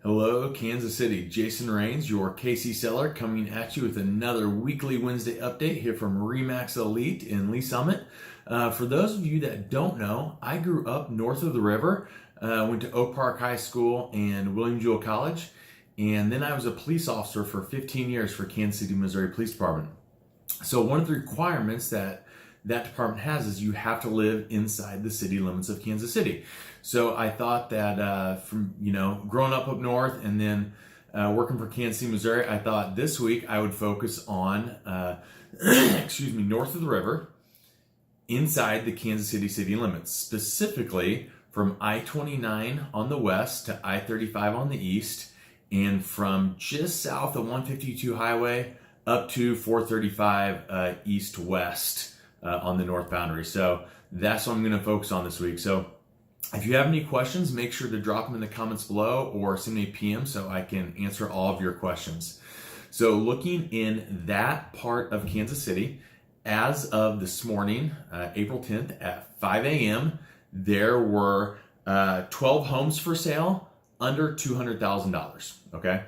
Hello, Kansas City. Jason Rains, your KC seller, coming at you with another weekly Wednesday update here from Remax Elite in Lee Summit. For those of you that don't know, I grew up north of the river, went to Oak Park High School and William Jewell College, and then I was a police officer for 15 years for Kansas City, Missouri Police Department. So one of the requirements that department has is you have to live inside the city limits of Kansas City. So I thought that from growing up north and then working for Kansas City, Missouri, I thought this week I would focus on north of the river, inside the Kansas City limits, specifically from I-29 on the west to I-35 on the east, and from just south of 152 highway up to 435 east-west. On the north boundary. So that's what I'm going to focus on this week. So if you have any questions, make sure to drop them in the comments below or send me a PM so I can answer all of your questions. So looking in that part of Kansas City, as of this morning, April 10th at 5 a.m., there were 12 homes for sale under $200,000. Okay.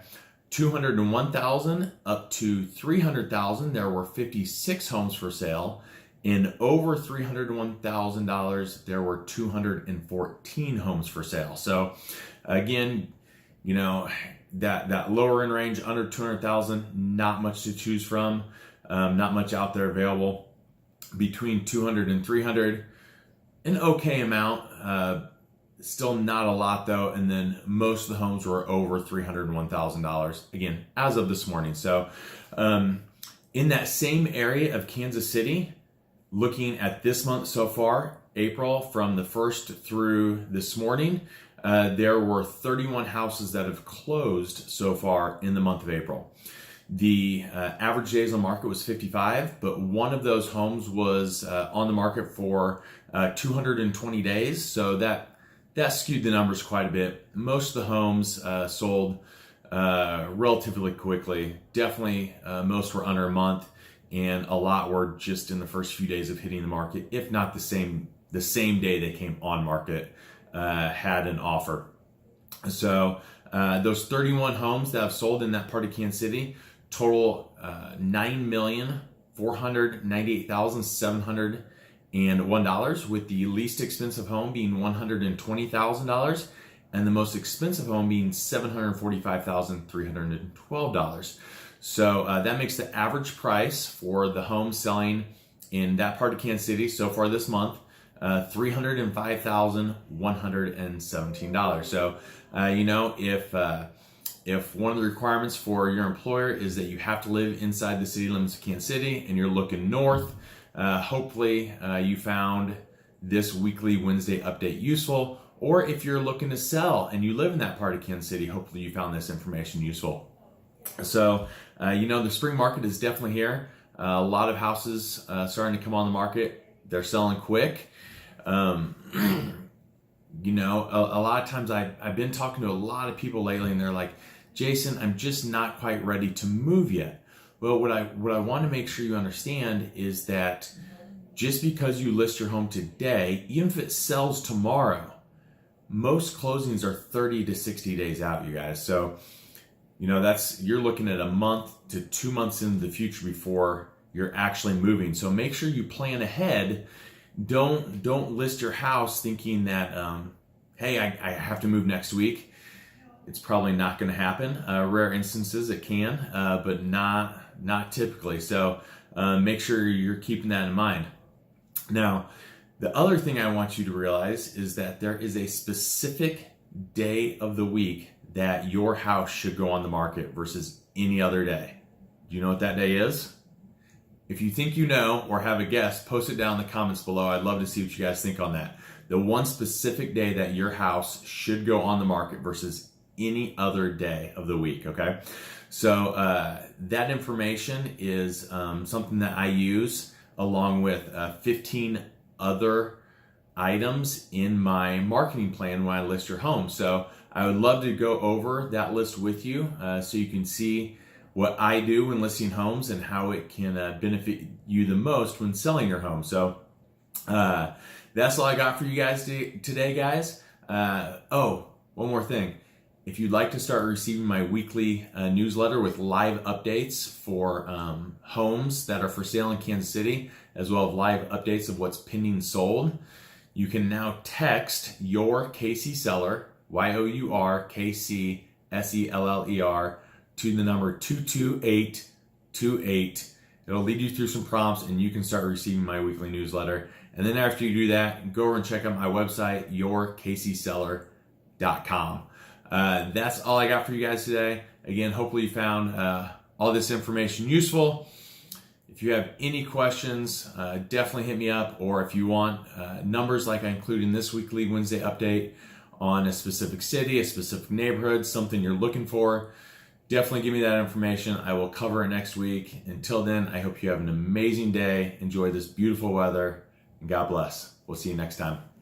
201,000 up to 300,000. There were 56 homes for sale. In over $301,000, there were 214 homes for sale. So again, that lower end range under 200,000, not much to choose from, not much out there available. Between 200 and 300, an okay amount, still not a lot though. And then most of the homes were over $301,000, again, as of this morning. So in that same area of Kansas City, looking at this month so far, April, from the 1st through this morning, there were 31 houses that have closed so far in the month of April. The average days on market was 55, but one of those homes was on the market for 220 days, so that skewed the numbers quite a bit. Most of the homes sold relatively quickly. Definitely most were under a month, and a lot were just in the first few days of hitting the market, if not the same day they came on market, had an offer. So those 31 homes that have sold in that part of Kansas City total $9,498,701, with the least expensive home being $120,000 and the most expensive home being $745,312. So that makes the average price for the home selling in that part of Kansas City so far this month $305,117. So if one of the requirements for your employer is that you have to live inside the city limits of Kansas City and you're looking north, hopefully you found this weekly Wednesday update useful. Or if you're looking to sell and you live in that part of Kansas City, hopefully you found this information useful. So, the spring market is definitely here. A lot of houses starting to come on the market. They're selling quick. A lot of times I've been talking to a lot of people lately, and they're like, Jason, I'm just not quite ready to move yet. Well, what I want to make sure you understand is that just because you list your home today, even if it sells tomorrow, most closings are 30 to 60 days out, you guys. So you're looking at a month to 2 months into the future before you're actually moving. So make sure you plan ahead. Don't list your house thinking that, hey, I have to move next week. It's probably not going to happen. Rare instances it can, but not typically. So make sure you're keeping that in mind. Now, the other thing I want you to realize is that there is a specific day of the week that your house should go on the market versus any other day. Do you know what that day is? If you think you know or have a guess, post it down in the comments below. I'd love to see what you guys think on that. The one specific day that your house should go on the market versus any other day of the week, okay? So that information is something that I use along with 15 other items in my marketing plan when I list your home. So I would love to go over that list with you so you can see what I do when listing homes and how it can benefit you the most when selling your home. So that's all I got for you guys today, guys. Oh, one more thing. If you'd like to start receiving my weekly newsletter with live updates for homes that are for sale in Kansas City, as well as live updates of what's pending sold, you can now text your KC Seller, YOURKCSELLER, to the number 22828. It'll lead you through some prompts and you can start receiving my weekly newsletter. And then after you do that, go over and check out my website, yourkcseller.com. That's all I got for you guys today. Again, hopefully you found all this information useful. If you have any questions, definitely hit me up. Or if you want numbers like I include in this weekly Wednesday update on a specific city, a specific neighborhood, something you're looking for, definitely give me that information. I will cover it next week. Until then, I hope you have an amazing day. Enjoy this beautiful weather, and God bless. We'll see you next time.